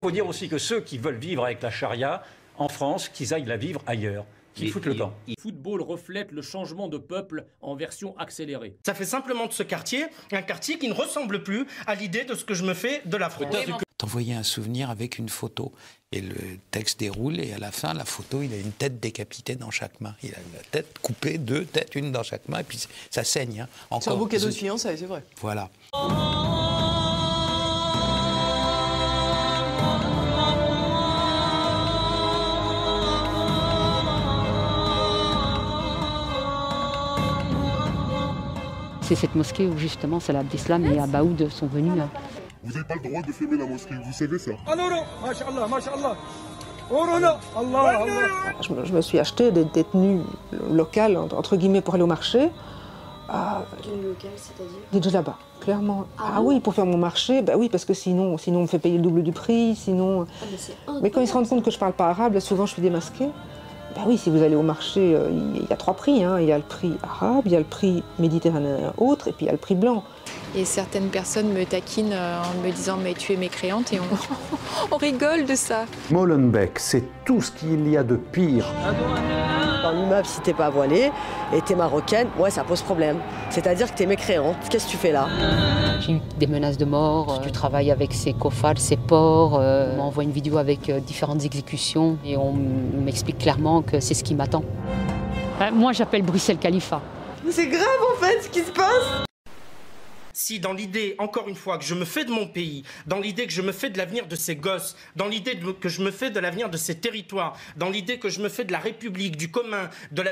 faut dire aussi que ceux qui veulent vivre avec la charia en France, qu'ils aillent la vivre ailleurs. Qui foutent le camp. Le football reflète le changement de peuple en version accélérée. Ça fait simplement de ce quartier un quartier qui ne ressemble plus à l'idée de ce que je me fais de la France. T'envoyais un souvenir avec une photo et le texte déroule et à la fin, la photo, il a une tête décapitée dans chaque main. Il a la tête coupée, 2 têtes, une dans chaque main et puis ça saigne. Hein. C'est un beau cadeau de fiançailles, c'est vrai. Voilà. C'est cette mosquée où justement Salah Abdeslam et Abaoud sont venus. Vous n'avez pas le droit de filmer la mosquée, vous savez ça? Je me suis acheté des tenues locales, entre guillemets, pour aller au marché. Tenues locales, c'est-à-dire? Des djellabas, clairement. Ah oui, pour faire mon marché, bah oui, parce que sinon on me fait payer le double du prix, sinon... mais quand ils se rendent compte que je parle pas arabe, là, souvent je suis démasquée. Ben oui, si vous allez au marché, il y a 3 prix. Hein. Il y a le prix arabe, il y a le prix méditerranéen autre, et puis il y a le prix blanc. Et certaines personnes me taquinent en me disant « mais tu es mécréante » et on rigole de ça. Molenbeek, c'est tout ce qu'il y a de pire. Dans l'immeuble, si t'es pas voilée et t'es marocaine, ouais, ça pose problème. C'est-à-dire que t'es mécréante. Qu'est-ce que tu fais là? J'ai eu des menaces de mort. Tu travailles avec ces kofals, ces porcs. On m'envoie une vidéo avec différentes exécutions et on m'explique clairement que c'est ce qui m'attend. Moi, j'appelle Bruxelles Khalifa. C'est grave en fait ce qui se passe. Si dans l'idée, encore une fois, que je me fais de mon pays, dans l'idée que je me fais de l'avenir de ces gosses, dans l'idée que je me fais de l'avenir de ces territoires, dans l'idée que je me fais de la République, du commun,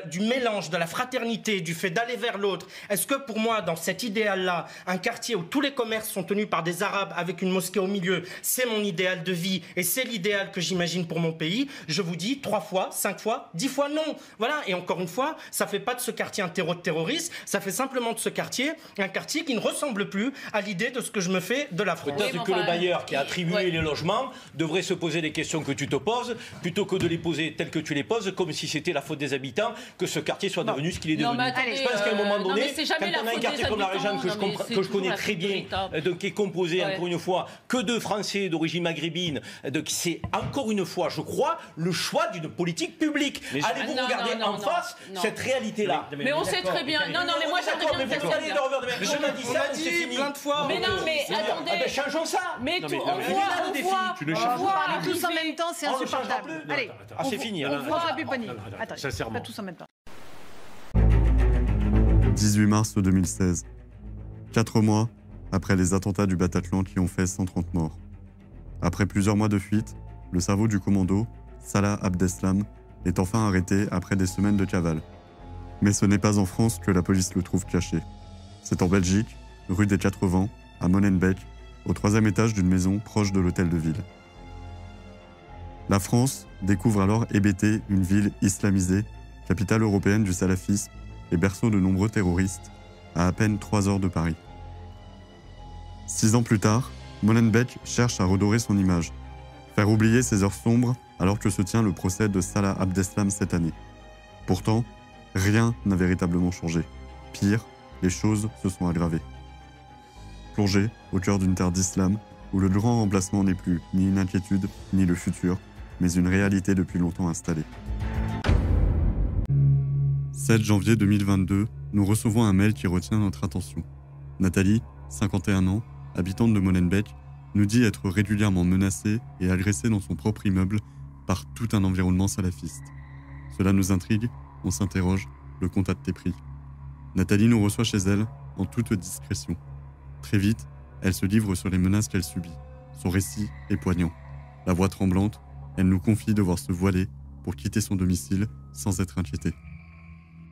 du mélange, de la fraternité, du fait d'aller vers l'autre, est-ce que pour moi, dans cet idéal-là, un quartier où tous les commerces sont tenus par des Arabes avec une mosquée au milieu, c'est mon idéal de vie et c'est l'idéal que j'imagine pour mon pays, je vous dis 3 fois, 5 fois, 10 fois non. Voilà, et encore une fois, ça fait pas de ce quartier un terreau de terroristes, ça fait simplement de ce quartier un quartier qui ne ressemble plus à l'idée de ce que je me fais de la France. Peut-être que le bailleur qui a attribué les logements devrait se poser les questions que tu te poses, plutôt que de les poser telles que tu les poses, comme si c'était la faute des habitants que ce quartier soit devenu ce qu'il est devenu. Je pense qu'à un moment donné, quand on a un quartier comme la Régente que je connais très bien, qui est composé, encore une fois, que de Français d'origine maghrébine, c'est encore une fois, je crois, le choix d'une politique publique. Allez-vous regarder en face cette réalité-là? Mais on sait très bien. Non, mais moi j'aimerais bien faire ça. Je me dis ça, c'est fini. Plein de fois. Mais non, mais attendez. Changeons ça. Mais on voit tous en même temps, c'est insupportable. Allez, c'est fini. On voit Pupponi. Sincèrement. Pas tous en même temps. 18 mars 2016. 4 mois après les attentats du Bataclan qui ont fait 130 morts. Après plusieurs mois de fuite, le cerveau du commando, Salah Abdeslam, est enfin arrêté après des semaines de cavale. Mais ce n'est pas en France que la police le trouve caché. C'est en Belgique, rue des 4 Vents, à Molenbeek, au 3e étage d'une maison proche de l'hôtel de ville. La France découvre alors Ébété, une ville islamisée, capitale européenne du salafisme et berceau de nombreux terroristes, à peine 3 heures de Paris. 6 ans plus tard, Molenbeek cherche à redorer son image, faire oublier ses heures sombres alors que se tient le procès de Salah Abdeslam cette année. Pourtant, rien n'a véritablement changé. Pire, les choses se sont aggravées. Plongé au cœur d'une terre d'islam, où le grand remplacement n'est plus ni une inquiétude, ni le futur, mais une réalité depuis longtemps installée. 7 janvier 2022, nous recevons un mail qui retient notre attention. Nathalie, 51 ans, habitante de Molenbeek, nous dit être régulièrement menacée et agressée dans son propre immeuble par tout un environnement salafiste. Cela nous intrigue, on s'interroge, le contact est pris. Nathalie nous reçoit chez elle en toute discrétion. Très vite, elle se livre sur les menaces qu'elle subit. Son récit est poignant. La voix tremblante, elle nous confie devoir se voiler pour quitter son domicile sans être inquiétée.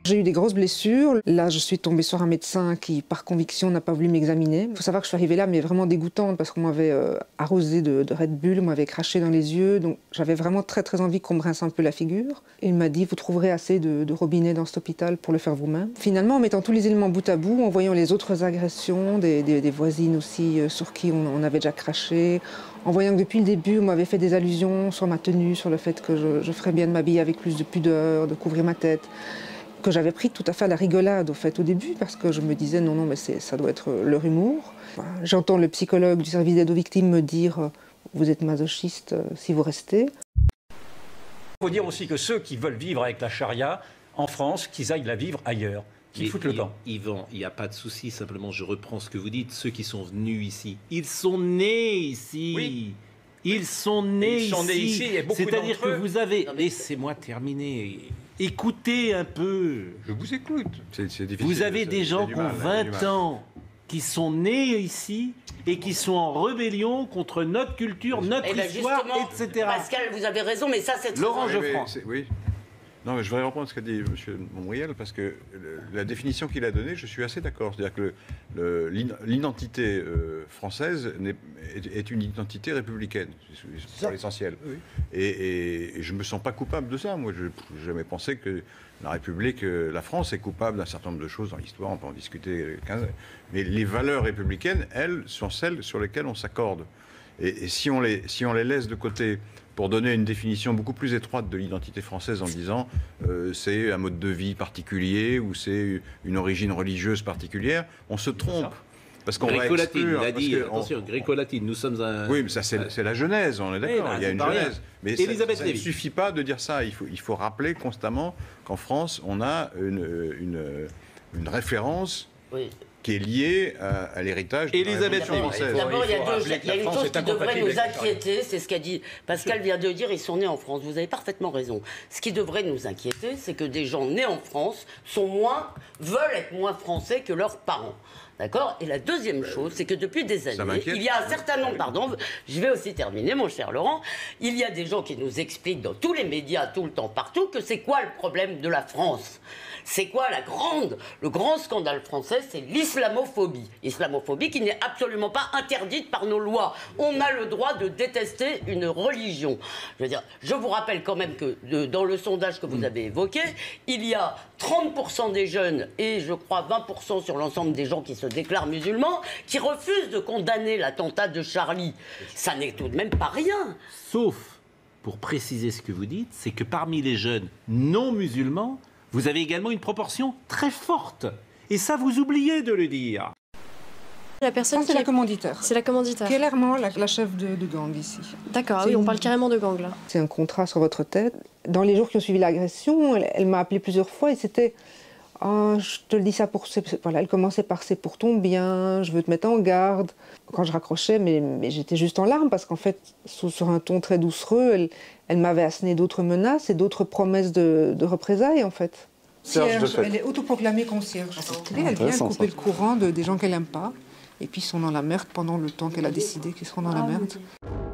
J'ai eu des grosses blessures. Là, je suis tombée sur un médecin qui, par conviction, n'a pas voulu m'examiner. Il faut savoir que je suis arrivée là, mais vraiment dégoûtante, parce qu'on m'avait arrosée de Red Bull, on m'avait craché dans les yeux. Donc, j'avais vraiment très envie qu'on me rince un peu la figure. Et il m'a dit, vous trouverez assez de robinets dans cet hôpital pour le faire vous-même. Finalement, en mettant tous les éléments bout à bout, en voyant les autres agressions, des voisines aussi sur qui on avait déjà craché, en voyant que depuis le début, on m'avait fait des allusions sur ma tenue, sur le fait que je ferais bien de m'habiller avec plus de pudeur, de couvrir ma tête, que j'avais pris tout à fait à la rigolade au début, parce que je me disais non mais ça doit être leur humour. J'entends le psychologue du service d'aide aux victimes me dire vous êtes masochiste si vous restez. Il faut dire aussi que ceux qui veulent vivre avec la charia en France, qu'ils aillent la vivre ailleurs, qu'ils foutent le camp. Yvan, il n'y a pas de souci, simplement je reprends ce que vous dites, ceux qui sont venus ici, ils sont nés ici. Oui. Ils sont nés ici. C'est-à-dire que vous avez... Laissez-moi terminer. Écoutez un peu. Je vous écoute. C'est difficile. Vous avez des gens qui ont 20 ans, qui sont nés ici et qui sont en rébellion contre notre culture, notre histoire, etc. Pascal, vous avez raison, mais ça, c'est... Laurent Geoffroy. Oui. Non, mais je voudrais reprendre ce qu'a dit M. Montbriel, parce que la définition qu'il a donnée, je suis assez d'accord. C'est-à-dire que l'identité française est une identité républicaine, pour l'essentiel. Oui. Et je ne me sens pas coupable de ça. Moi, je n'ai jamais pensé que la République, la France est coupable d'un certain nombre de choses dans l'histoire, on peut en discuter. Mais les valeurs républicaines, elles, sont celles sur lesquelles on s'accorde. Et si on les laisse de côté pour donner une définition beaucoup plus étroite de l'identité française en disant c'est un mode de vie particulier ou c'est une origine religieuse particulière, on se trompe. Parce qu'on va exclure... Il a dit, attention, gréco-latine, nous sommes un... Oui, mais ça c'est la Genèse, on est d'accord, il y a une Genèse. Mais Élisabeth ça ne suffit pas de dire ça, il faut rappeler constamment qu'en France, on a une référence... Oui. Qui est lié à l'héritage de la Révolution française. D'abord, il y a une chose qui devrait nous inquiéter, c'est ce qu'a dit Pascal vient de dire, ils sont nés en France. Vous avez parfaitement raison. Ce qui devrait nous inquiéter, c'est que des gens nés en France veulent être moins français que leurs parents. D'accord ? Et la deuxième chose, c'est que depuis des années, il y a un certain nombre, pardon, je vais aussi terminer, mon cher Laurent, il y a des gens qui nous expliquent dans tous les médias, tout le temps, partout, que c'est quoi le problème de la France ? C'est quoi le grand scandale français? C'est l'islamophobie. Islamophobie qui n'est absolument pas interdite par nos lois. On a le droit de détester une religion. Je vous rappelle quand même que dans le sondage que vous avez évoqué, il y a 30% des jeunes et je crois 20% sur l'ensemble des gens qui se déclarent musulmans qui refusent de condamner l'attentat de Charlie. Ça n'est tout de même pas rien. Sauf, pour préciser ce que vous dites, c'est que parmi les jeunes non musulmans, vous avez également une proportion très forte. Et ça, vous oubliez de le dire. La personne c'est la commanditaire. C'est la commanditaire. Clairement la chef de gang ici. D'accord, oui, on parle carrément de gang là. C'est un contrat sur votre tête. Dans les jours qui ont suivi l'agression, elle m'a appelé plusieurs fois et c'était oh, je te le dis ça pour... Voilà, elle commençait par c'est pour ton bien, je veux te mettre en garde. Quand je raccrochais, mais j'étais juste en larmes parce qu'en fait, sur un ton très doucereux, elle m'avait asséné d'autres menaces et d'autres promesses de représailles en fait. Cierge, elle est autoproclamée concierge. Elle vient couper le courant des gens qu'elle n'aime pas. Et puis ils sont dans la merde pendant le temps qu'elle a décidé qu'ils seront dans la merde.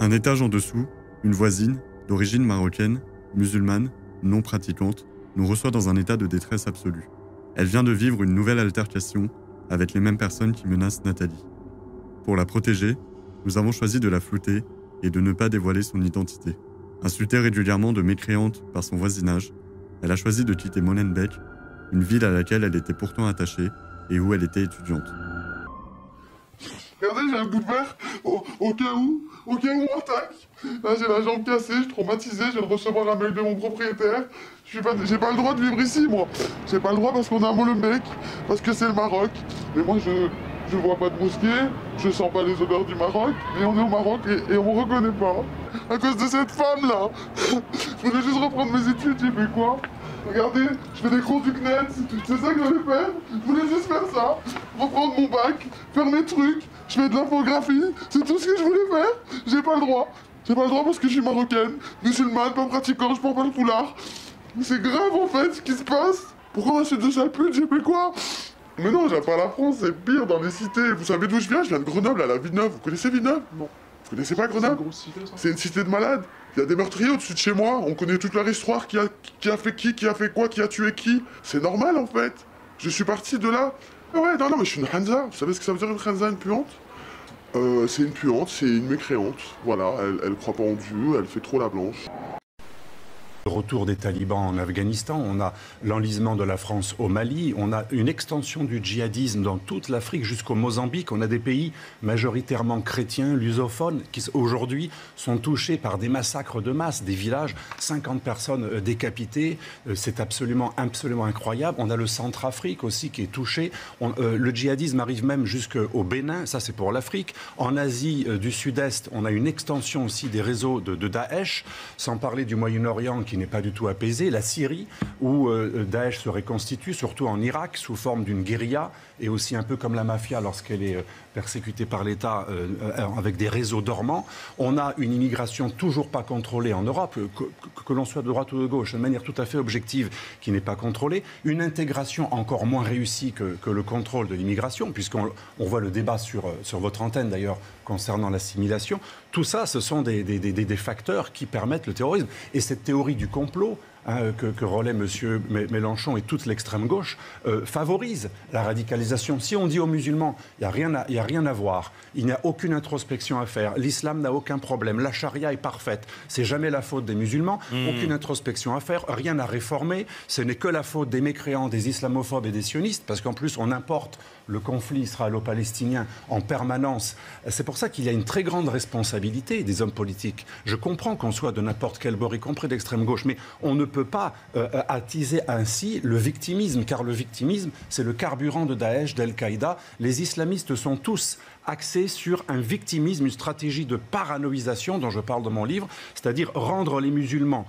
Un étage en dessous, une voisine, d'origine marocaine, musulmane, non pratiquante, nous reçoit dans un état de détresse absolue. Elle vient de vivre une nouvelle altercation avec les mêmes personnes qui menacent Nathalie. Pour la protéger, nous avons choisi de la flouter et de ne pas dévoiler son identité. Insultée régulièrement de mécréante par son voisinage, elle a choisi de quitter Molenbeek, une ville à laquelle elle était pourtant attachée et où elle était étudiante. Regardez, j'ai un bout de verre au cas où on m'attaque. Là, j'ai la jambe cassée, je suis traumatisé, je viens de recevoir un mail de mon propriétaire. J'ai pas le droit de vivre ici, moi. J'ai pas le droit parce qu'on est à Molenbeek, parce que c'est le Maroc. Mais moi, je vois pas de mosquée, je sens pas les odeurs du Maroc, mais on est au Maroc et on me reconnaît pas. À cause de cette femme-là. Je voulais juste reprendre mes études, j'ai fait quoi? Regardez, je fais des cours du CNET, c'est ça que j'allais faire. Je voulais juste faire ça, reprendre mon bac, faire mes trucs, je fais de l'infographie, c'est tout ce que je voulais faire. J'ai pas le droit. J'ai pas le droit parce que je suis marocaine, musulmane, pas pratiquante, je porte pas le foulard. C'est grave en fait ce qui se passe. Pourquoi moi je suis de sale pute, j'ai fait quoi? Mais non, j'aime pas la France, c'est pire dans les cités. Vous savez d'où je viens? Je viens de Grenoble, à la Villeneuve. Vous connaissez Villeneuve? Non. Vous connaissez pas Grenoble? C'est une cité de malades. Il y a des meurtriers au-dessus de chez moi. On connaît toute leur histoire. Qui a fait qui a fait quoi, qui a tué qui. C'est normal en fait. Je suis parti de là. Ah ouais, non, mais je suis une Hanza. Vous savez ce que ça veut dire une Hanza, une puante? C'est une puante, c'est une mécréante. Voilà, elle croit pas en Dieu, elle fait trop la blanche. Le retour des talibans en Afghanistan, on a l'enlisement de la France au Mali, on a une extension du djihadisme dans toute l'Afrique jusqu'au Mozambique. On a des pays majoritairement chrétiens, lusophones, qui aujourd'hui sont touchés par des massacres de masse, des villages, 50 personnes décapitées. C'est absolument incroyable. On a le Centrafrique aussi qui est touché. Le djihadisme arrive même jusqu'au Bénin, ça c'est pour l'Afrique. En Asie du Sud-Est, on a une extension aussi des réseaux de Daesh, sans parler du Moyen-Orient qui n'est pas du tout apaisé, la Syrie où Daesh se reconstitue, surtout en Irak, sous forme d'une guérilla, et aussi un peu comme la mafia lorsqu'elle est persécutée par l'État avec des réseaux dormants. On a une immigration toujours pas contrôlée en Europe, que l'on soit de droite ou de gauche, de manière tout à fait objective, qui n'est pas contrôlée. Une intégration encore moins réussie que le contrôle de l'immigration, puisqu'on voit le débat sur votre antenne d'ailleurs concernant l'assimilation. Tout ça, ce sont des facteurs qui permettent le terrorisme. Et cette théorie du complot que relaie M. Mélenchon et toute l'extrême gauche favorise la radicalisation. Si on dit aux musulmans, il n'y a rien à voir, il n'y a aucune introspection à faire, l'islam n'a aucun problème, la charia est parfaite, c'est jamais la faute des musulmans, aucune introspection à faire, rien à réformer, ce n'est que la faute des mécréants, des islamophobes et des sionistes, parce qu'en plus on importe le conflit israélo-palestinien en permanence. C'est pour ça qu'il y a une très grande responsabilité des hommes politiques. Je comprends qu'on soit de n'importe quel bord, y compris d'extrême gauche, mais on ne peut pas attiser ainsi le victimisme, car le victimisme, c'est le carburant de Daesh, d'Al-Qaïda. Les islamistes sont tous axés sur un victimisme, une stratégie de paranoïsation dont je parle dans mon livre, c'est-à-dire rendre les musulmans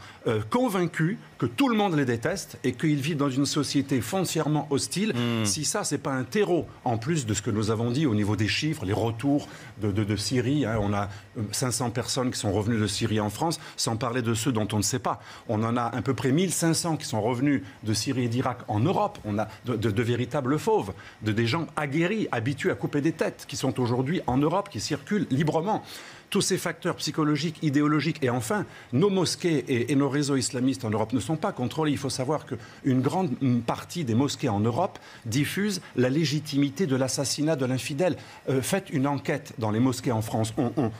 convaincus que tout le monde les déteste et qu'ils vivent dans une société foncièrement hostile. Si ça, c'est pas un terreau, en plus de ce que nous avons dit au niveau des chiffres, les retours de Syrie, on a 500 personnes qui sont revenues de Syrie en France, sans parler de ceux dont on ne sait pas. On en a à peu près 1500 qui sont revenus de Syrie et d'Irak en Europe. On a de véritables fauves, des gens aguerris, habitués à couper des têtes, qui sont aujourd'hui en Europe, qui circulent librement. Tous ces facteurs psychologiques, idéologiques et enfin, nos mosquées et nos réseaux islamistes en Europe ne sont pas contrôlés. Il faut savoir qu'une grande partie des mosquées en Europe diffusent la légitimité de l'assassinat de l'infidèle. Faites une enquête dans les mosquées en France.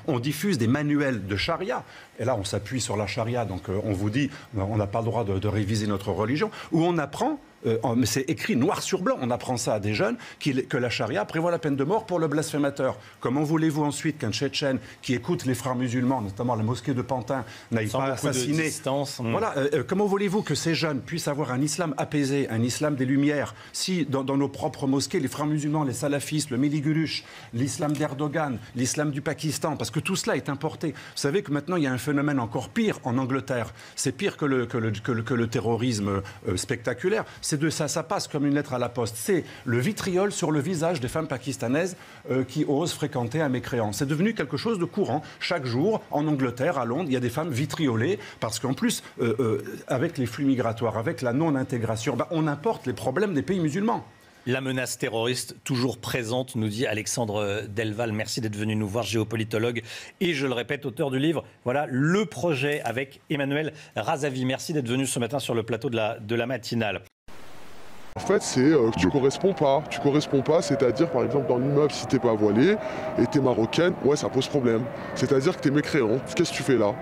On diffuse des manuels de charia. Et là, on s'appuie sur la charia. Donc, on vous dit, on n'a pas le droit de réviser notre religion. Où on apprend... mais c'est écrit noir sur blanc, on apprend ça à des jeunes, que la charia prévoit la peine de mort pour le blasphémateur. Comment voulez-vous ensuite qu'un Tchétchène qui écoute les frères musulmans, notamment la mosquée de Pantin, n'aille pas assassiner... Voilà, comment voulez-vous que ces jeunes puissent avoir un islam apaisé, un islam des Lumières, si dans nos propres mosquées, les frères musulmans, les salafistes, le Méligulush, l'islam d'Erdogan, l'islam du Pakistan, parce que tout cela est importé. Vous savez que maintenant, il y a un phénomène encore pire en Angleterre. C'est pire que le terrorisme spectaculaire. Ça passe comme une lettre à la poste. C'est le vitriol sur le visage des femmes pakistanaises qui osent fréquenter un mécréant. C'est devenu quelque chose de courant. Chaque jour, en Angleterre, à Londres, il y a des femmes vitriolées parce qu'en plus, avec les flux migratoires, avec la non-intégration, on importe les problèmes des pays musulmans. La menace terroriste toujours présente, nous dit Alexandre Delval. Merci d'être venu nous voir, géopolitologue et, je le répète, auteur du livre. Voilà le projet avec Emmanuel Razavi. Merci d'être venu ce matin sur le plateau de la matinale. En fait, c'est que tu corresponds pas. Tu corresponds pas, c'est-à-dire, par exemple, dans l'immeuble, si t'es pas voilée et t'es marocaine, ouais, ça pose problème. C'est-à-dire que t'es mécréante. Qu'est-ce que tu fais là?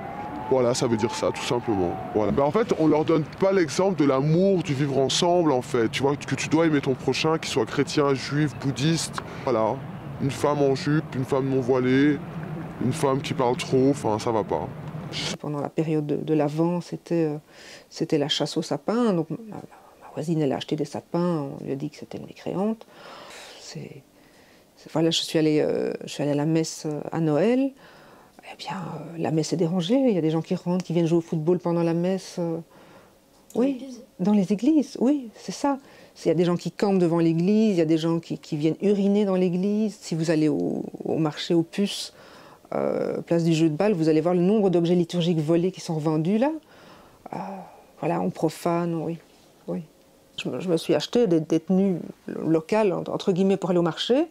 Voilà, ça veut dire ça, tout simplement. Voilà. En fait, on leur donne pas l'exemple de l'amour, du vivre ensemble, en fait. Tu vois, que tu dois aimer ton prochain, qu'il soit chrétien, juif, bouddhiste. Voilà. Une femme en jupe, une femme non voilée, une femme qui parle trop, enfin, ça va pas. Pendant la période de l'Avent, c'était la chasse au sapin. Donc, ma voisine, elle a acheté des sapins, on lui a dit que c'était une mécréante. Voilà, je suis allée à la messe à Noël. Eh bien, la messe est dérangée. Il y a des gens qui rentrent, qui viennent jouer au football pendant la messe. Oui, dans les églises, oui, c'est ça. Il y a des gens qui campent devant l'église, il y a des gens qui viennent uriner dans l'église. Si vous allez au marché aux puces, place du jeu de balle, vous allez voir le nombre d'objets liturgiques volés qui sont revendus là. Voilà, on profane, oui. Je me suis acheté des tenues locales, entre guillemets, pour aller au marché.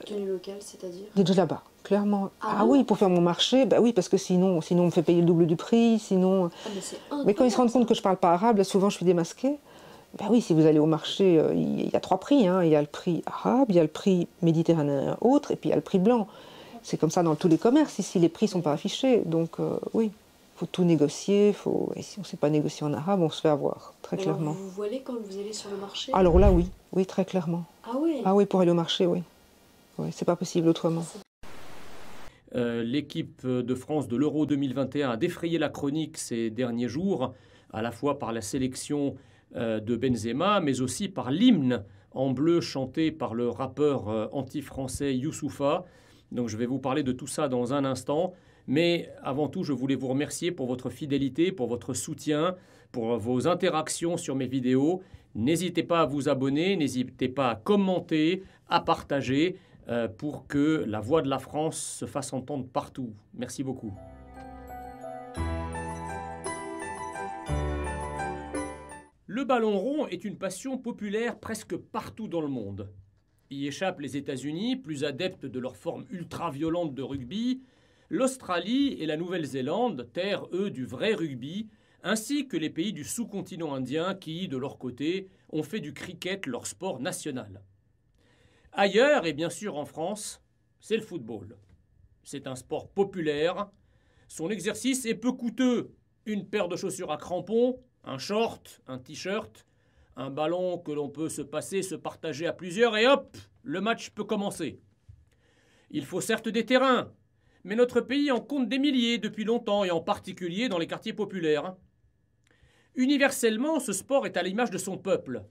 Tenues locales, c'est-à-dire? Des djellabas, clairement. Ah oui, pour faire mon marché, bah oui, parce que sinon on me fait payer le double du prix, sinon... mais quand ils se rendent compte que je ne parle pas arabe, là, souvent je suis démasquée. Ben oui, si vous allez au marché, il y a 3 prix. Hein. Il y a le prix arabe, il y a le prix méditerranéen autre, et puis il y a le prix blanc. C'est comme ça dans tous les commerces, ici les prix ne sont pas affichés, donc oui. faut tout négocier. Et si on ne sait pas négocier en arabe, on se fait avoir, très clairement. Vous voilez quand vous allez sur le marché? Alors là, oui. Oui, très clairement. Ah oui? Ah oui, pour aller au marché, oui. Oui, c'est pas possible autrement. L'équipe de France de l'Euro 2021 a défrayé la chronique ces derniers jours, à la fois par la sélection de Benzema, mais aussi par l'hymne en bleu chanté par le rappeur anti-français Youssoupha. Donc je vais vous parler de tout ça dans un instant. Mais avant tout, je voulais vous remercier pour votre fidélité, pour votre soutien, pour vos interactions sur mes vidéos. N'hésitez pas à vous abonner, n'hésitez pas à commenter, à partager pour que la voix de la France se fasse entendre partout. Merci beaucoup. Le ballon rond est une passion populaire presque partout dans le monde. Y échappent les États-Unis, plus adeptes de leur forme ultra-violente de rugby, l'Australie et la Nouvelle-Zélande, terre, eux, du vrai rugby, ainsi que les pays du sous-continent indien qui, de leur côté, ont fait du cricket leur sport national. Ailleurs, et bien sûr en France, c'est le football. C'est un sport populaire. Son exercice est peu coûteux. Une paire de chaussures à crampons, un short, un t-shirt, un ballon que l'on peut se passer, se partager à plusieurs, et hop, le match peut commencer. Il faut certes des terrains, mais notre pays en compte des milliers depuis longtemps, et en particulier dans les quartiers populaires. Universellement, ce sport est à l'image de son peuple.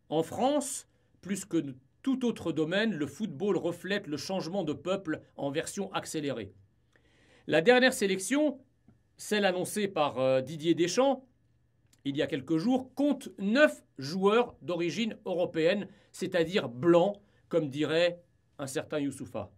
En France, plus que tout autre domaine, le football reflète le changement de peuple en version accélérée. La dernière sélection, celle annoncée par Didier Deschamps, il y a quelques jours, compte 9 joueurs d'origine européenne, c'est-à-dire blancs, comme dirait un certain Youssoupha.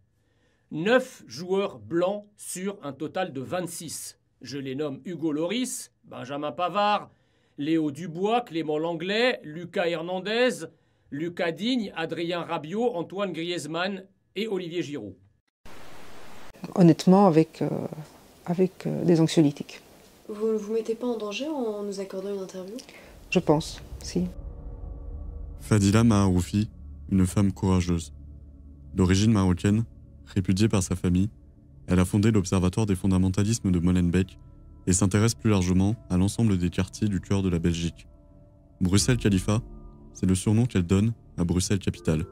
9 joueurs blancs sur un total de 26. Je les nomme Hugo Lloris, Benjamin Pavard, Léo Dubois, Clément Langlais, Lucas Hernandez, Lucas Digne, Adrien Rabiot, Antoine Griezmann et Olivier Giroud. Honnêtement, avec des anxiolytiques. Vous ne vous mettez pas en danger en nous accordant une interview? Je pense, si. Fadila Maharoufi, une femme courageuse. D'origine marocaine, répudiée par sa famille, elle a fondé l'Observatoire des fondamentalismes de Molenbeek et s'intéresse plus largement à l'ensemble des quartiers du cœur de la Belgique. Bruxelles Khalifa, c'est le surnom qu'elle donne à Bruxelles capitale.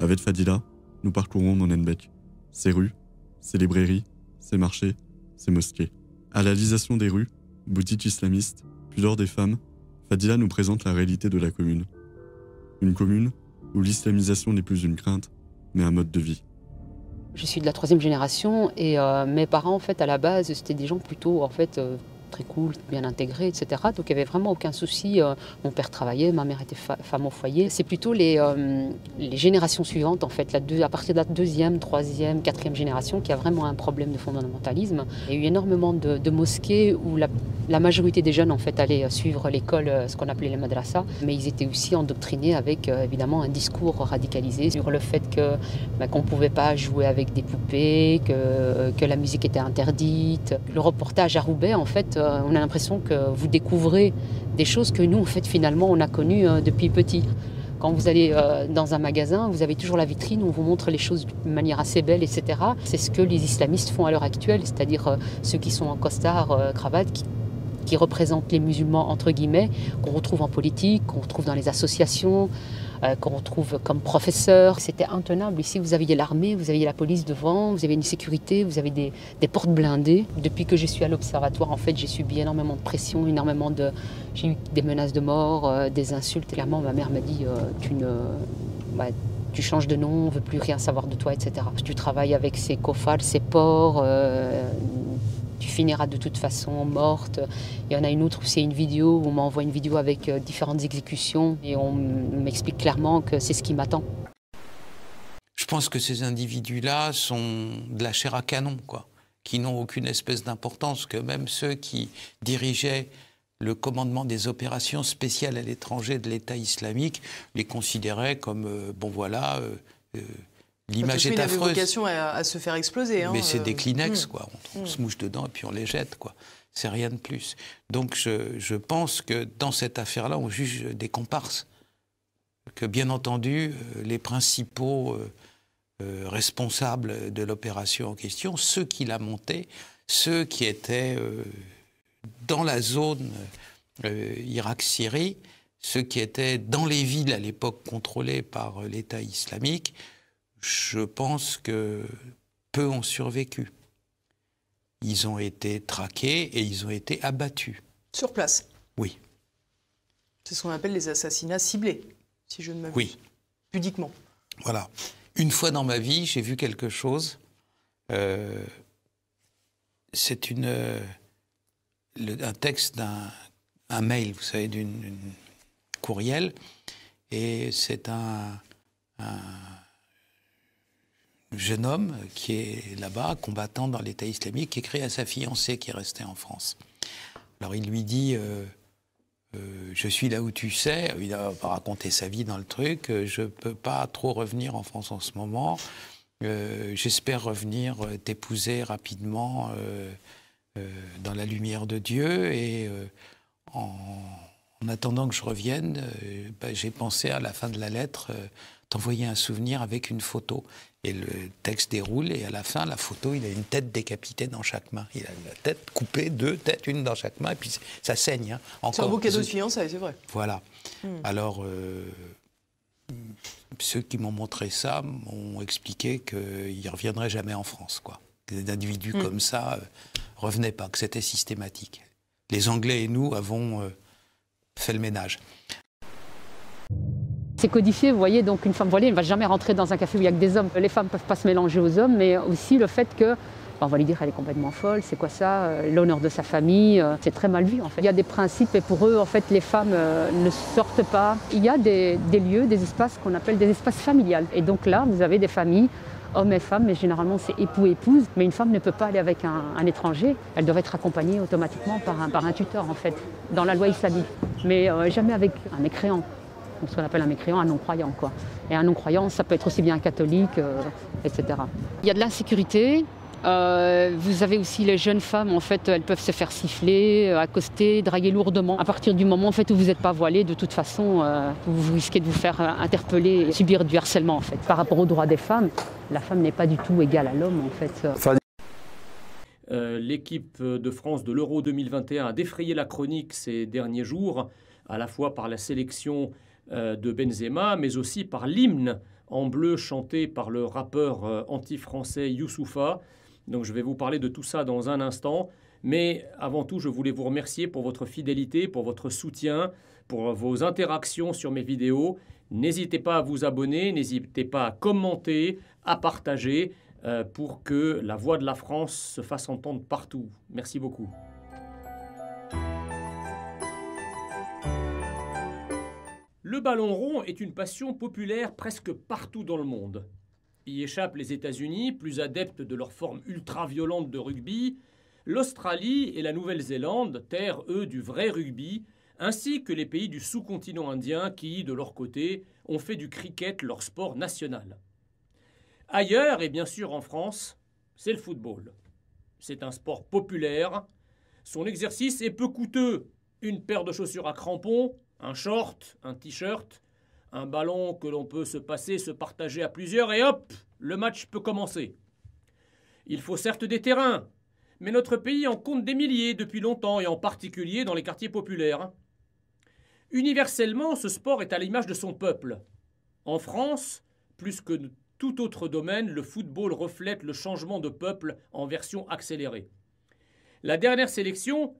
Avec Fadila, nous parcourons Molenbeek, ses rues, ses librairies, ses marchés, ses mosquées. À l'alisation des rues, boutiques islamistes, pudeur des femmes, Fadila nous présente la réalité de la commune. Une commune où l'islamisation n'est plus une crainte, mais un mode de vie. Je suis de la 3e génération et mes parents, en fait, à la base, c'était des gens plutôt, en fait, très cool, bien intégrés, etc. Donc il n'y avait vraiment aucun souci. Mon père travaillait, ma mère était femme au foyer. C'est plutôt les générations suivantes, en fait, à partir de la 2e, 3e, 4e génération, qui a vraiment un problème de fondamentalisme. Il y a eu énormément de mosquées où la majorité des jeunes, en fait, allaient suivre l'école, ce qu'on appelait les madrasas, mais ils étaient aussi endoctrinés avec, évidemment, un discours radicalisé sur le fait qu'on ne pouvait pas jouer avec des poupées, que la musique était interdite. Le reportage à Roubaix, en fait, on a l'impression que vous découvrez des choses que nous, en fait, finalement, on a connues depuis petit. Quand vous allez dans un magasin, vous avez toujours la vitrine où on vous montre les choses de manière assez belle, etc. C'est ce que les islamistes font à l'heure actuelle, c'est-à-dire ceux qui sont en costard, cravate, qui représentent les musulmans, entre guillemets, qu'on retrouve en politique, qu'on retrouve dans les associations, qu'on retrouve comme professeurs. C'était intenable. Ici, vous aviez l'armée, vous aviez la police devant, vous avez une sécurité, vous avez des portes blindées. Depuis que je suis à l'Observatoire, en fait, j'ai subi énormément de pression, j'ai eu des menaces de mort, des insultes. Clairement, ma mère m'a dit tu changes de nom, on ne veut plus rien savoir de toi, etc. Tu travailles avec ces kofars, ces porcs, tu finiras de toute façon morte. Il y en a une autre où c'est une vidéo, où on m'envoie une vidéo avec différentes exécutions et on m'explique clairement que c'est ce qui m'attend. Je pense que ces individus-là sont de la chair à canon, quoi, qui n'ont aucune espèce d'importance, que même ceux qui dirigeaient le commandement des opérations spéciales à l'étranger de l'État islamique les considéraient comme, l'image est affreuse. Il avait vocation à se faire exploser. Mais c'est des Kleenex, quoi. On se mouche dedans et puis on les jette, quoi. C'est rien de plus. Donc je pense que dans cette affaire-là, on juge des comparses. Que bien entendu, les principaux responsables de l'opération en question, ceux qui la montaient, ceux qui étaient dans la zone Irak-Syrie, ceux qui étaient dans les villes à l'époque contrôlées par l'État islamique, je pense que peu ont survécu. Ils ont été traqués et ils ont été abattus. Sur place? Oui. C'est ce qu'on appelle les assassinats ciblés, si je ne m'abuse. Oui. Pudiquement. Voilà. Une fois dans ma vie, j'ai vu quelque chose. C'est un texte d'un mail, vous savez, d'une courriel. Et c'est un jeune homme qui est là-bas, combattant dans l'État islamique, qui écrit à sa fiancée qui est restée en France. Alors il lui dit je suis là où tu sais, il va raconter sa vie dans le truc, je ne peux pas trop revenir en France en ce moment, j'espère revenir t'épouser rapidement dans la lumière de Dieu, et en attendant que je revienne, j'ai pensé à la fin de la lettre t'envoyer un souvenir avec une photo. Et le texte déroule, et à la fin, la photo, il a une tête décapitée dans chaque main. Il a la tête coupée, 2 têtes, une dans chaque main, et puis ça saigne. Hein. C'est un beau cadeau de fiançailles, c'est vrai. Voilà. Alors, ceux qui m'ont montré ça m'ont expliqué qu'ils ne reviendraient jamais en France, quoi. Des individus comme ça revenaient pas, que c'était systématique. Les Anglais et nous avons fait le ménage. C'est codifié, vous voyez, donc une femme voilée ne va jamais rentrer dans un café où il n'y a que des hommes. Les femmes ne peuvent pas se mélanger aux hommes, mais aussi le fait que, on va lui dire qu'elle est complètement folle, c'est quoi ça, l'honneur de sa famille, c'est très mal vu en fait. Il y a des principes et pour eux, en fait, les femmes ne sortent pas. Il y a des lieux, des espaces qu'on appelle des espaces familiales. Et donc là, vous avez des familles, hommes et femmes, mais généralement c'est époux-épouse. Mais une femme ne peut pas aller avec un étranger, elle doit être accompagnée automatiquement par un tuteur en fait, dans la loi islamique. Mais jamais avec un mécréant. Ce qu'on appelle un mécréant, un non-croyant, quoi. Et un non-croyant, ça peut être aussi bien un catholique, etc. Il y a de l'insécurité. Vous avez aussi les jeunes femmes, en fait, elles peuvent se faire siffler, accoster, draguer lourdement. À partir du moment en fait, où vous n'êtes pas voilé, de toute façon, vous risquez de vous faire interpeller et subir du harcèlement. En fait. Par rapport aux droits des femmes, la femme n'est pas du tout égale à l'homme, en fait. L'équipe de France de l'Euro 2021 a défrayé la chronique ces derniers jours, à la fois par la sélection de Benzema, mais aussi par l'hymne en bleu chanté par le rappeur anti-français Youssoupha. Donc je vais vous parler de tout ça dans un instant. Mais avant tout, je voulais vous remercier pour votre fidélité, pour votre soutien, pour vos interactions sur mes vidéos. N'hésitez pas à vous abonner, n'hésitez pas à commenter, à partager pour que la voix de la France se fasse entendre partout. Merci beaucoup. Le ballon rond est une passion populaire presque partout dans le monde. Y échappent les États-Unis, plus adeptes de leur forme ultra-violente de rugby, l'Australie et la Nouvelle-Zélande, terre, eux, du vrai rugby, ainsi que les pays du sous-continent indien qui, de leur côté, ont fait du cricket leur sport national. Ailleurs, et bien sûr en France, c'est le football. C'est un sport populaire. Son exercice est peu coûteux. Une paire de chaussures à crampons, un short, un t-shirt, un ballon que l'on peut se passer, se partager à plusieurs et hop, le match peut commencer. Il faut certes des terrains, mais notre pays en compte des milliers depuis longtemps et en particulier dans les quartiers populaires. Universellement, ce sport est à l'image de son peuple. En France, plus que tout autre domaine, le football reflète le changement de peuple en version accélérée. La dernière sélection,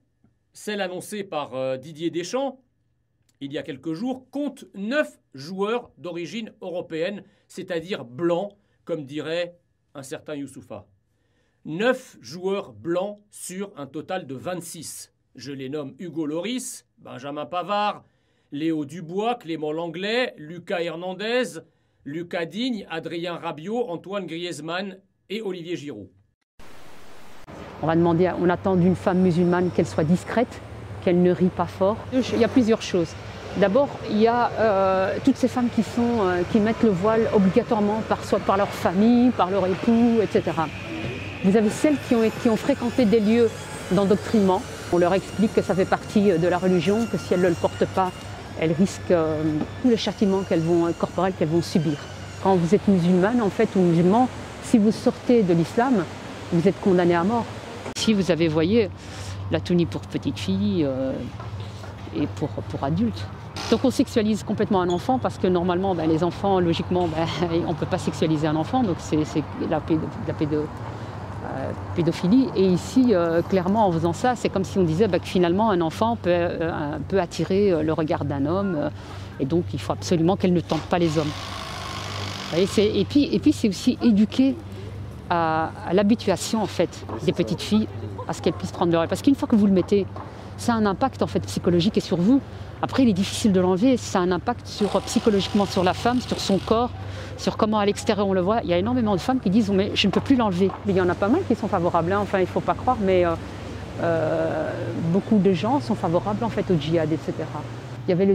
celle annoncée par Didier Deschamps, il y a quelques jours, compte 9 joueurs d'origine européenne, c'est-à-dire blancs, comme dirait un certain Youssoupha. 9 joueurs blancs sur un total de 26. Je les nomme Hugo Lloris, Benjamin Pavard, Léo Dubois, Clément Langlais, Lucas Hernandez, Lucas Digne, Adrien Rabiot, Antoine Griezmann et Olivier Giroud. On attend d'une femme musulmane qu'elle soit discrète, qu'elle ne rit pas fort. Il y a plusieurs choses. D'abord, il y a toutes ces femmes qui mettent le voile obligatoirement, soit par leur famille, par leur époux, etc. Vous avez celles qui ont fréquenté des lieux d'endoctrinement. On leur explique que ça fait partie de la religion, que si elles ne le portent pas, elles risquent tous les châtiments corporels qu'elles vont subir. Quand vous êtes musulmane, en fait, ou musulman, si vous sortez de l'islam, vous êtes condamné à mort. Si vous avez, voyez, la tenue pour petite fille et pour adultes. Donc on sexualise complètement un enfant parce que normalement, les enfants, logiquement, on ne peut pas sexualiser un enfant, donc c'est la pédophilie. Et ici, clairement, en faisant ça, c'est comme si on disait que finalement, un enfant peut attirer le regard d'un homme, et donc il faut absolument qu'elle ne tente pas les hommes. Et puis c'est aussi éduquer à l'habituation en fait des petites filles à ce qu'elles puissent prendre leur... Parce qu'une fois que vous le mettez, ça a un impact en fait psychologique et sur vous. Après, il est difficile de l'enlever. Ça a un impact psychologiquement sur la femme, sur son corps, sur comment à l'extérieur on le voit. Il y a énormément de femmes qui disent mais je ne peux plus l'enlever. Il y en a pas mal qui sont favorables. Enfin, il ne faut pas croire, mais beaucoup de gens sont favorables en fait au djihad, etc. Il y avait le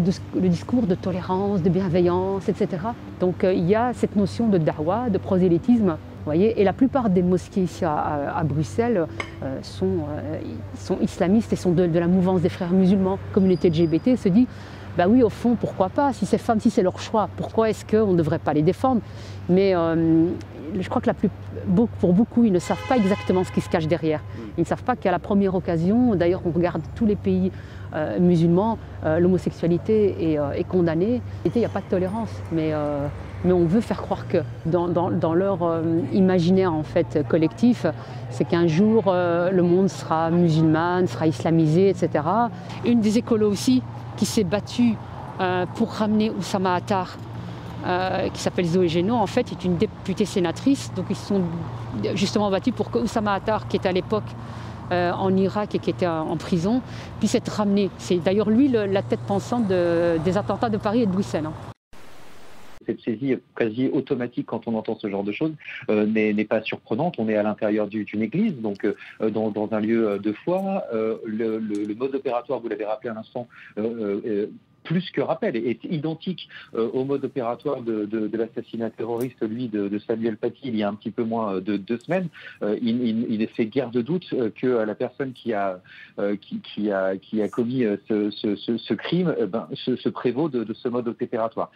discours de tolérance, de bienveillance, etc. Donc il y a cette notion de da'wa, de prosélytisme. Voyez, et la plupart des mosquées ici à Bruxelles sont islamistes et sont de la mouvance des frères musulmans. La communauté LGBT se dit, bah oui, au fond, pourquoi pas, si ces femmes, si c'est leur choix, pourquoi est-ce qu'on ne devrait pas les défendre? Mais je crois que pour beaucoup, ils ne savent pas exactement ce qui se cache derrière. Ils ne savent pas qu'à la première occasion, d'ailleurs on regarde tous les pays musulmans, l'homosexualité est condamnée. Il n'y a pas de tolérance, mais on veut faire croire que dans leur imaginaire en fait collectif, c'est qu'un jour le monde sera musulman, sera islamisé, etc. Une des écolos aussi qui s'est battue pour ramener Oussama Attar, qui s'appelle Zoé Génaud, en fait, est une députée sénatrice. Donc ils se sont justement battus pour que Oussama Attar, qui était à l'époque en Irak et qui était en prison, puisse être ramené. C'est d'ailleurs lui la tête pensante des attentats de Paris et de Bruxelles. Cette saisie quasi automatique quand on entend ce genre de choses n'est pas surprenante. On est à l'intérieur d'une église, donc dans un lieu de foi. Le mode opératoire, vous l'avez rappelé à l'instant, plus que rappel, est identique au mode opératoire de l'assassinat terroriste, lui, de Samuel Paty, il y a un petit peu moins de 2 semaines. Il ne fait guère de doute que la personne qui a commis ce crime se prévaut de ce mode opératoire.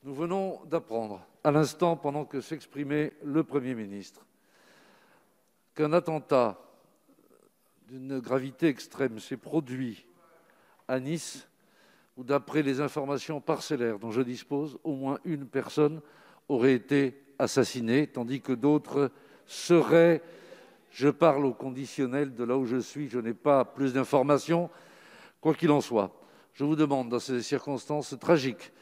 Nous venons d'apprendre, à l'instant, pendant que s'exprimait le Premier ministre, qu'un attentat d'une gravité extrême s'est produit à Nice, où, d'après les informations parcellaires dont je dispose, au moins une personne aurait été assassinée, tandis que d'autres seraient... Je parle au conditionnel de là où je suis, je n'ai pas plus d'informations. Quoi qu'il en soit, je vous demande, dans ces circonstances tragiques,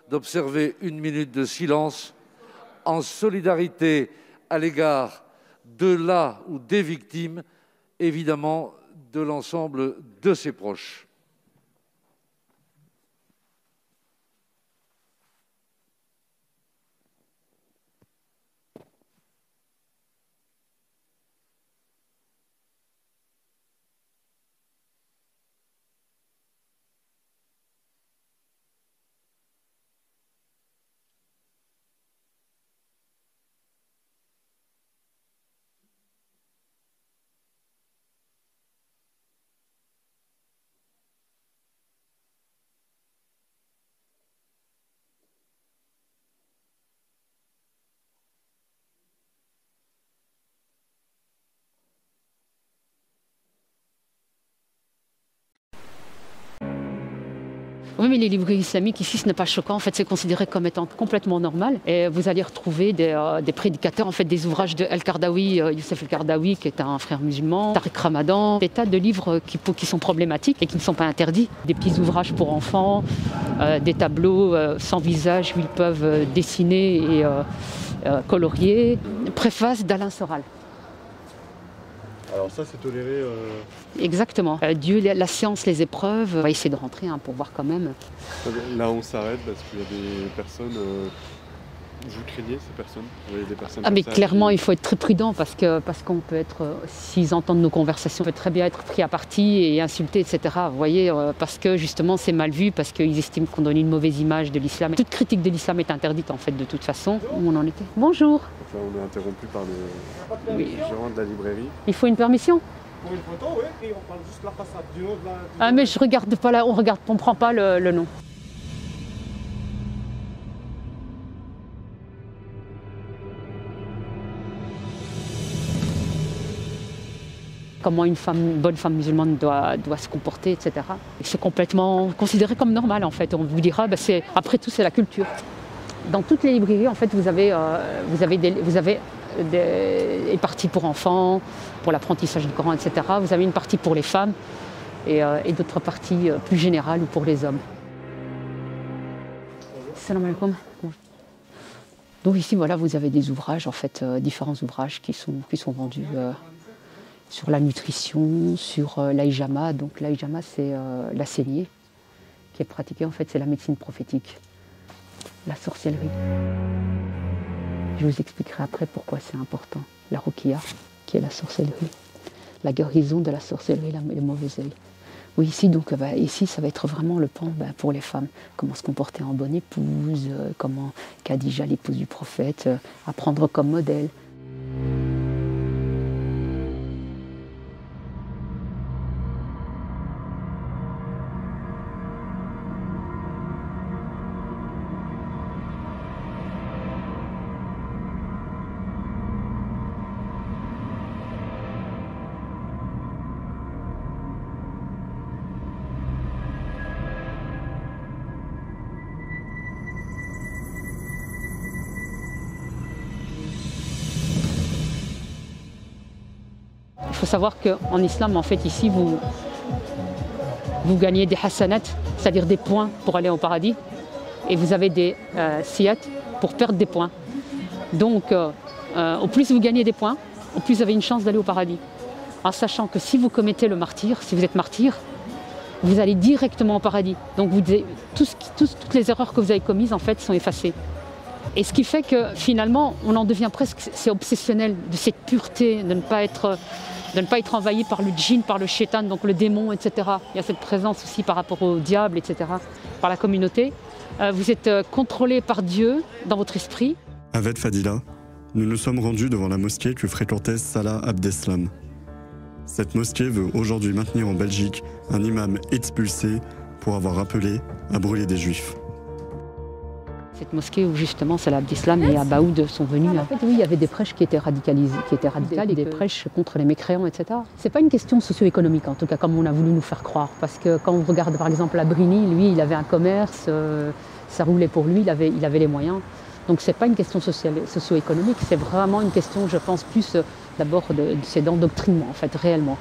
d'observer 1 minute de silence en solidarité à l'égard de la ou des victimes, évidemment de l'ensemble de ses proches. Oui, mais les librairies islamiques, ici, ce n'est pas choquant. En fait, c'est considéré comme étant complètement normal. Et vous allez retrouver des prédicateurs, en fait, des ouvrages de El-Kardawi, Youssef El-Kardawi, qui est un frère musulman, Tariq Ramadan, des tas de livres qui sont problématiques et qui ne sont pas interdits. Des petits ouvrages pour enfants, des tableaux sans visage où ils peuvent dessiner et colorier. Préface d'Alain Soral. Alors ça, c'est toléré Exactement. Dieu, la science, les épreuves. On va essayer de rentrer pour voir quand même. Là, on s'arrête parce qu'il y a des personnes... Vous craignez ces personnes? Vous voyez des personnes mais ça, clairement, il faut être très prudent parce qu'on peut être, s'ils entendent nos conversations, on peut très bien être pris à partie et insulté, etc. Vous voyez, parce que justement, c'est mal vu, parce qu'ils estiment qu'on donne une mauvaise image de l'islam. Toute critique de l'islam est interdite, en fait, de toute façon. Où on en était? Bonjour. Enfin, on est interrompu par le gérant de la librairie. Il faut une permission? Pour une photo, oui, et on parle juste la façade. Du haut de la... Ah, mais je regarde pas là, on prend pas le nom. Comment une bonne femme musulmane doit se comporter, etc. C'est complètement considéré comme normal, en fait. On vous dira, après tout, c'est la culture. Dans toutes les librairies, en fait, vous avez des parties pour enfants, pour l'apprentissage du Coran, etc. Vous avez une partie pour les femmes et d'autres parties plus générales ou pour les hommes. Salam alaikum. Donc ici, voilà, vous avez des ouvrages, en fait, différents ouvrages qui sont vendus sur la nutrition, sur l'hijama. Donc l'hijama, c'est la saignée qui est pratiquée, en fait, c'est la médecine prophétique, la sorcellerie. Je vous expliquerai après pourquoi c'est important. La ruqya, qui est la sorcellerie, la guérison de la sorcellerie, les mauvais œil. Oui, ici, donc, ici, ça va être vraiment le pan pour les femmes. Comment se comporter en bonne épouse, comment Khadija, l'épouse du prophète, à prendre comme modèle. Il faut savoir qu'en islam, en fait, ici, vous gagnez des hasanat, c'est-à-dire des points pour aller au paradis, et vous avez des siyat pour perdre des points. Donc, au plus vous gagnez des points, au plus vous avez une chance d'aller au paradis. En sachant que si vous commettez le martyr, si vous êtes martyr, vous allez directement au paradis. Donc, toutes les erreurs que vous avez commises, en fait, sont effacées. Et ce qui fait que, finalement, on en devient presque, c'est obsessionnel, de cette pureté, de ne pas être envahi par le djinn, par le shaitan, donc le démon, etc. Il y a cette présence aussi par rapport au diable, etc., par la communauté. Vous êtes contrôlé par Dieu dans votre esprit. Avec Fadila, nous nous sommes rendus devant la mosquée que fréquentait Salah Abdeslam. Cette mosquée veut aujourd'hui maintenir en Belgique un imam expulsé pour avoir appelé à brûler des juifs. Cette mosquée où justement Salah Abdeslam et Abaoud sont venus. En fait, oui, il y avait des prêches qui étaient radicalisés, et des prêches contre les mécréants, etc. C'est pas une question socio-économique, en tout cas, comme on a voulu nous faire croire. Parce que quand on regarde par exemple Labrini, lui, il avait un commerce, ça roulait pour lui, il avait les moyens. Donc c'est pas une question socio-économique, c'est vraiment une question, je pense, plus d'abord c'est d'endoctrinement, en fait, réellement.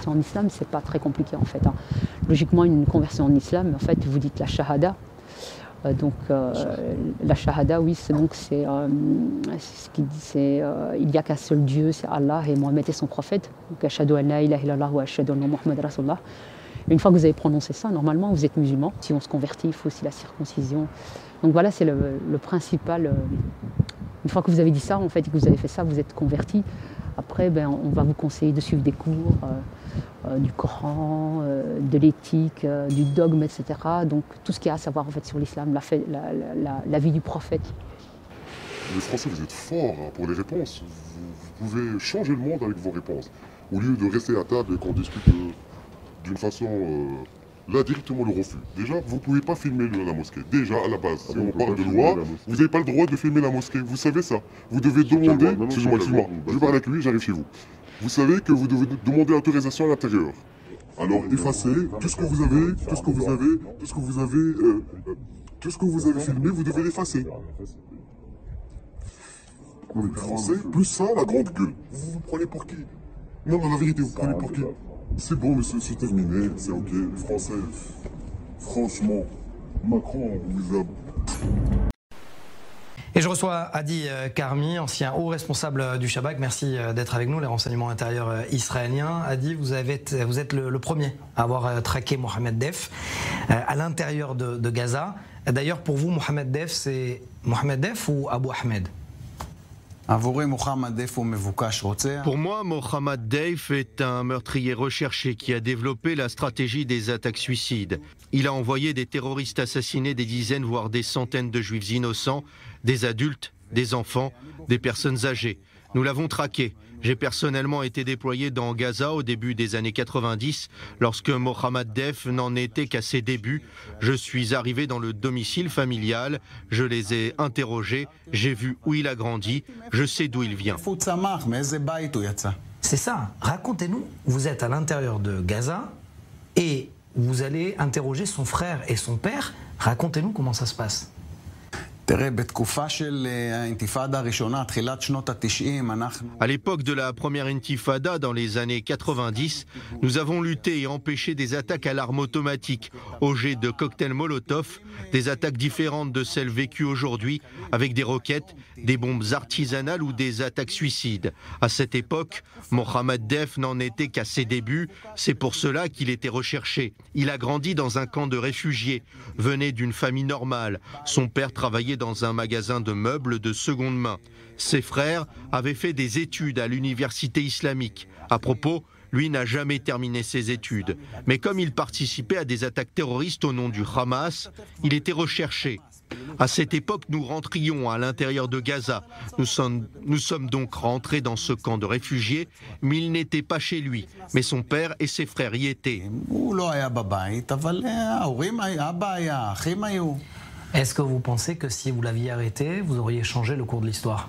En islam, c'est pas très compliqué, en fait. Logiquement, une conversion en islam, en fait, vous dites la shahada. La shahada, oui, ce qu'il dit, il n'y a qu'un seul Dieu, c'est Allah, et Mohammed est son prophète. Donc, ashhadu an la ilaha illallah wa ashhadu anna Muhammad rasulullah. Une fois que vous avez prononcé ça, normalement, vous êtes musulman. Si on se convertit, il faut aussi la circoncision. Donc voilà, c'est le principal. Une fois que vous avez dit ça, en fait, et que vous avez fait ça, vous êtes converti. Après, on va vous conseiller de suivre des cours du Coran, de l'éthique, du dogme, etc. Donc tout ce qu'il y a à savoir en fait sur l'islam, la vie du prophète. Les Français, vous êtes forts pour les réponses. Vous pouvez changer le monde avec vos réponses. Au lieu de rester à table et qu'on discute d'une façon... là, directement le refus. Déjà, vous ne pouvez pas filmer la mosquée. Déjà, à la base, si on parle de loi, vous n'avez pas le droit de filmer la mosquée. Vous savez ça. Vous devez demander... Excusez-moi, je parle avec lui, j'arrive chez vous. Vous savez que vous devez demander l'autorisation à l'intérieur. Alors effacez tout ce que vous avez, tout ce que vous avez filmé, vous devez l'effacer. On est français, plus ça, la grande gueule. Vous vous prenez pour qui? Non, la vérité, vous prenez pour qui? C'est bon, monsieur, c'est terminé, c'est ok. Les Français, franchement, Macron, on vous a... Et je reçois Hadi Karmi, ancien haut responsable du Shabak. Merci d'être avec nous, les renseignements intérieurs israéliens. Hadi, vous êtes le premier à avoir traqué Mohamed Def à l'intérieur de Gaza. D'ailleurs, pour vous, Mohamed Def, c'est Mohamed Def ou Abu Ahmed? Pour moi, Mohamed Def est un meurtrier recherché qui a développé la stratégie des attaques suicides. Il a envoyé des terroristes assassiner des dizaines, voire des centaines de juifs innocents, des adultes, des enfants, des personnes âgées. Nous l'avons traqué. J'ai personnellement été déployé dans Gaza au début des années 90, lorsque Mohamed Def n'en était qu'à ses débuts. Je suis arrivé dans le domicile familial, je les ai interrogés, j'ai vu où il a grandi, je sais d'où il vient. C'est ça, racontez-nous, vous êtes à l'intérieur de Gaza et vous allez interroger son frère et son père, racontez-nous comment ça se passe. À l'époque de la première intifada, dans les années 90, nous avons lutté et empêché des attaques à l'arme automatique, au jet de cocktails Molotov, des attaques différentes de celles vécues aujourd'hui, avec des roquettes, des bombes artisanales ou des attaques suicides. À cette époque, Mohamed Def n'en était qu'à ses débuts, c'est pour cela qu'il était recherché. Il a grandi dans un camp de réfugiés, venait d'une famille normale. Son père travaillait dans un magasin de meubles de seconde main. Ses frères avaient fait des études à l'université islamique. À propos, lui n'a jamais terminé ses études. Mais comme il participait à des attaques terroristes au nom du Hamas, il était recherché. À cette époque, nous rentrions à l'intérieur de Gaza. Nous sommes donc rentrés dans ce camp de réfugiés, mais il n'était pas chez lui. Mais son père et ses frères y étaient. Est-ce que vous pensez que si vous l'aviez arrêté, vous auriez changé le cours de l'histoire?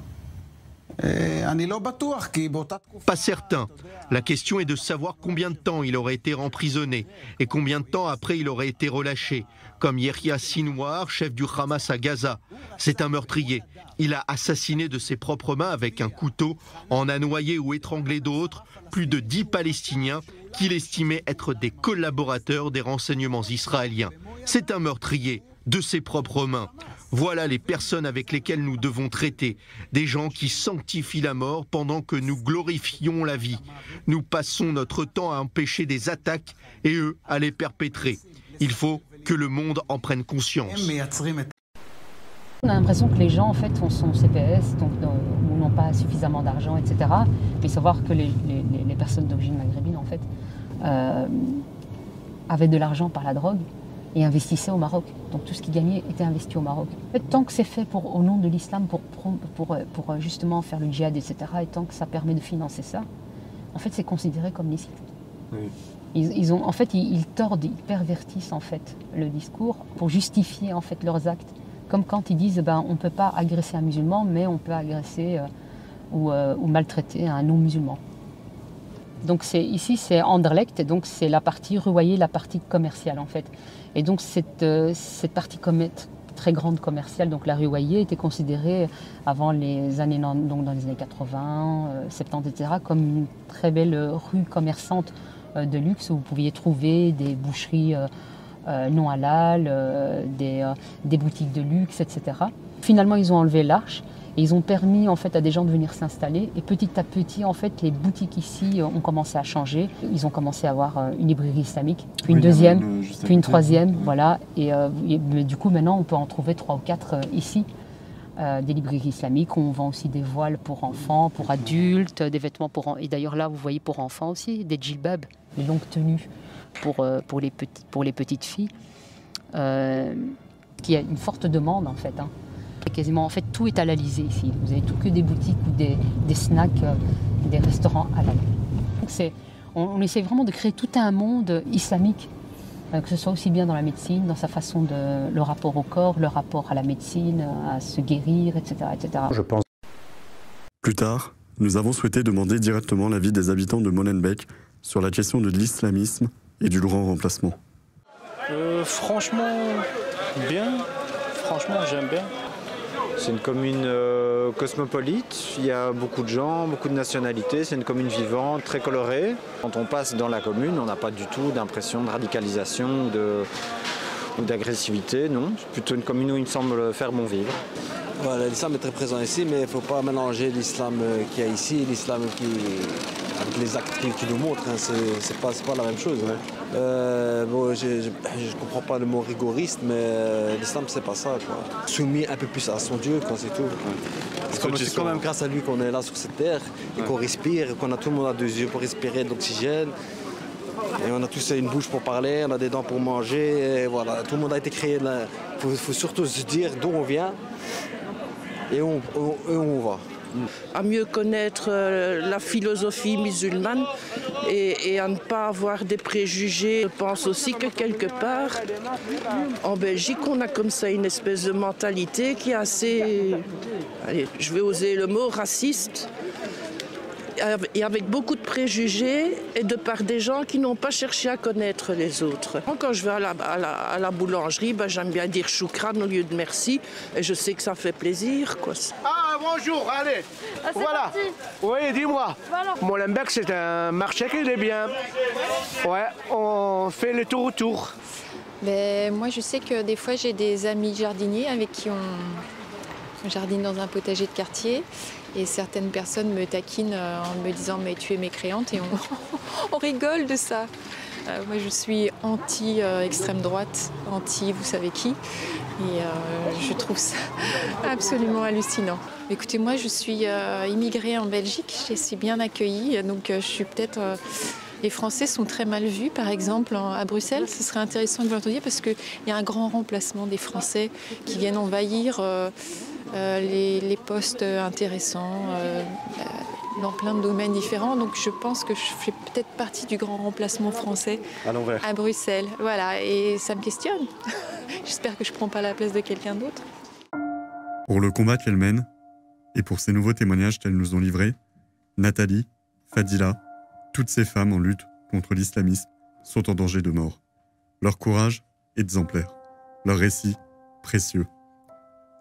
Pas certain. La question est de savoir combien de temps il aurait été emprisonné et combien de temps après il aurait été relâché. Comme Yahya Sinwar, chef du Hamas à Gaza. C'est un meurtrier. Il a assassiné de ses propres mains avec un couteau, en a noyé ou étranglé d'autres, plus de 10 Palestiniens qu'il estimait être des collaborateurs des renseignements israéliens. C'est un meurtrier de ses propres mains. Voilà les personnes avec lesquelles nous devons traiter. Des gens qui sanctifient la mort pendant que nous glorifions la vie. Nous passons notre temps à empêcher des attaques et eux à les perpétrer. Il faut que le monde en prenne conscience. On a l'impression que les gens en fait sont CPS, donc ou n'ont pas suffisamment d'argent, etc. Mais il faut savoir que les personnes d'origine maghrébine en fait avaient de l'argent par la drogue et investissaient au Maroc. Donc tout ce qu'ils gagnaient était investi au Maroc. En fait, tant que c'est fait au nom de l'islam pour justement faire le djihad, etc. Et tant que ça permet de financer ça, en fait c'est considéré comme licite. Oui. Ils tordent, ils pervertissent en fait le discours pour justifier en fait leurs actes. Comme quand ils disent on ne peut pas agresser un musulman, mais on peut agresser ou maltraiter un non-musulman. Donc ici c'est Anderlecht, et donc c'est la partie Ruwaye, la partie commerciale en fait. Et donc cette partie très grande commerciale, donc la Ruwaye était considérée avant les années, donc dans les années 80, 70, etc., comme une très belle rue commerçante de luxe où vous pouviez trouver des boucheries non halal, des boutiques de luxe, etc. Finalement, ils ont enlevé l'arche et ils ont permis en fait à des gens de venir s'installer. Et petit à petit, en fait, les boutiques ici ont commencé à changer. Ils ont commencé à avoir une librairie islamique, puis une deuxième, puis une troisième, voilà. Et du coup, maintenant, on peut en trouver 3 ou 4 ici. Des librairies islamiques, on vend aussi des voiles pour enfants, pour adultes, des vêtements pour enfants. Et d'ailleurs là, vous voyez pour enfants aussi, des djilbabs, des longues tenues pour les petites filles, qui a une forte demande en fait. Hein. Quasiment, en fait, tout est halalisé ici. Vous avez tout que des boutiques ou des snacks, des restaurants halal. Donc on essaie vraiment de créer tout un monde islamique, que ce soit aussi bien dans la médecine, dans sa façon le rapport au corps, le rapport à la médecine, à se guérir, etc., etc. Je pense. Plus tard, nous avons souhaité demander directement l'avis des habitants de Molenbeek sur la question de l'islamisme et du grand remplacement. Franchement, bien. Franchement, j'aime bien. C'est une commune cosmopolite, il y a beaucoup de gens, beaucoup de nationalités, c'est une commune vivante, très colorée. Quand on passe dans la commune, on n'a pas du tout d'impression de radicalisation ou d'agressivité, non. C'est plutôt une commune où il me semble faire bon vivre. Voilà, l'islam est très présent ici, mais il ne faut pas mélanger l'islam qu'il y a ici et l'islam avec les actes qu'il nous montre. Hein. C'est pas la même chose. Hein. Bon, je ne comprends pas le mot rigoriste, mais l'islam, c'est pas ça. Quoi. Soumis un peu plus à son Dieu, c'est tout. C'est quand même grâce à lui qu'on est là sur cette terre, et qu'on respire, qu'on a tout le monde a 2 yeux pour respirer de l'oxygène. Et on a tous une bouche pour parler, on a des dents pour manger. Et voilà, tout le monde a été créé. Il faut surtout se dire d'où on vient et où on va. À mieux connaître la philosophie musulmane et à ne pas avoir des préjugés. Je pense aussi que quelque part, en Belgique, on a comme ça une espèce de mentalité qui est assez, allez, je vais oser le mot, raciste. Et avec beaucoup de préjugés et de part des gens qui n'ont pas cherché à connaître les autres. Quand je vais à la boulangerie, j'aime bien dire choukran au lieu de merci et je sais que ça fait plaisir. Quoi. Ah bonjour, allez, voilà. Parti. Oui, dis-moi. Voilà. Molenbeek, c'est un marché qui est bien. Ouais, on fait le tour autour. Moi, je sais que des fois, j'ai des amis jardiniers avec qui on jardine dans un potager de quartier. Et certaines personnes me taquinent en me disant « mais tu es mécréante » et on rigole de ça. Moi je suis anti-extrême droite, anti vous savez qui. Et je trouve ça absolument hallucinant. Écoutez, moi je suis immigrée en Belgique, je suis bien accueillie, donc je suis peut-être... Les Français sont très mal vus, par exemple, à Bruxelles. Ce serait intéressant de vous entendre parce qu'il y a un grand remplacement des Français qui viennent envahir les postes intéressants dans plein de domaines différents. Donc je pense que je fais peut-être partie du grand remplacement français à Bruxelles. Voilà, et ça me questionne. J'espère que je ne prends pas la place de quelqu'un d'autre. Pour le combat qu'elle mène, et pour ces nouveaux témoignages qu'elles nous ont livrés, Nathalie, Fadila, toutes ces femmes en lutte contre l'islamisme sont en danger de mort. Leur courage est exemplaire, leur récit précieux.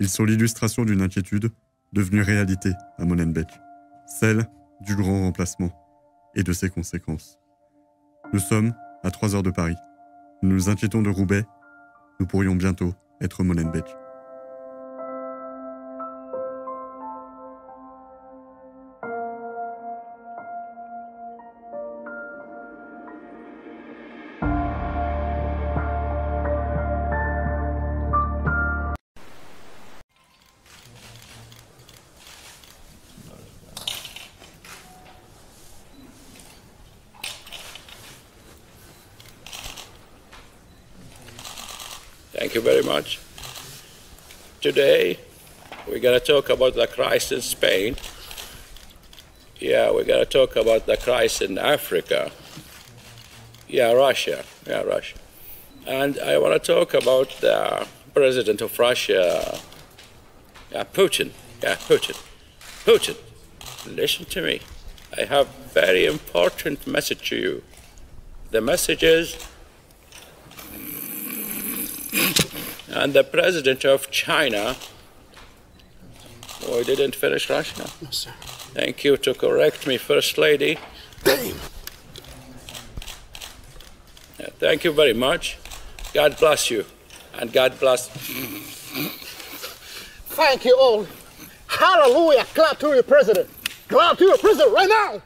Ils sont l'illustration d'une inquiétude devenue réalité à Molenbeek, celle du grand remplacement et de ses conséquences. Nous sommes à 3 heures de Paris. Nous nous inquiétons de Roubaix. Nous pourrions bientôt être Molenbeek. Thank you very much. Today, we're going to talk about the crisis in Spain. Yeah, we're going to talk about the crisis in Africa. Yeah, Russia. Yeah, Russia. And I want to talk about the president of Russia, Putin. Yeah, Putin. Putin, listen to me. I have a very important message to you. The message is, and the president of China, oh, I didn't finish Russia? No, sir. Thank you to correct me, First Lady. Damn. Yeah, thank you very much. God bless you, and God bless. Thank you all. Hallelujah. Clap to your president. Clap to your president right now.